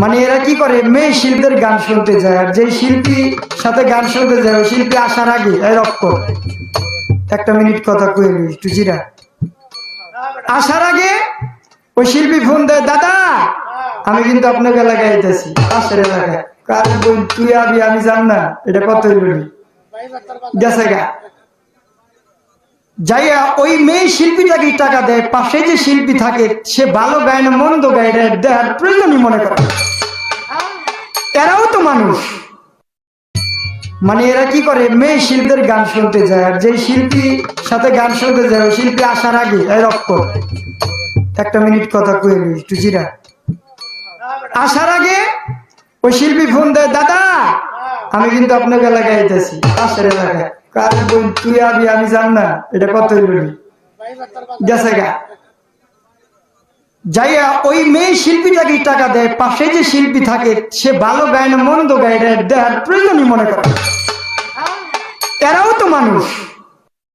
মানে এরা কি করে, মেয়ে শিল্পীদের গান শুনতে যায়, আর যে শিল্পী সাথে গান শুনতে যায় ওই শিল্পী আসার আগে এই রক্ত একটা মিনিট কথা কয়ে নি একটু জিরা। আসার আগে ওই শিল্পী ফোন দেয়, দাদা আমি কিন্তু আপনাকে এলাকায় আইতেছি, পাশের এলাকায়। কারণ তুই আবি আমি জান না, এটা কত গেছে গা। যাইয়া ওই মেয়ে শিল্পীটাকে টাকা দেয়, পাশে যে শিল্পী থাকে সে ভালো গায় না মন্দ গায় দেওয়ার প্রয়োজনই মনে করে। এরাও তো মানুষ। মানে এরা কি করে, মেয়ে শিল্পীদের গান শুনতে যায়, আর যে শিল্পী সাথে গান শুনতে যায় ওই শিল্পী আসার আগে এই রক্ত একটা মিনিট কথা কয়ে নি একটু জিরা। আসার আগে ওই শিল্পী ফোন দেয়, দাদা আমি কিন্তু আপনাকে এলাকায় আইতেছি, পাশের এলাকায়। কারণ তুই আবি আমি জান না, এটা কত গেছে গা। যাইয়া ওই মেয়ে শিল্পীটাকে টাকা দেয়, পাশে যে শিল্পী থাকে সে ভালো গায় না মন্দ গায় দেওয়ার প্রয়োজনই মনে করে। এরাও তো মানুষ।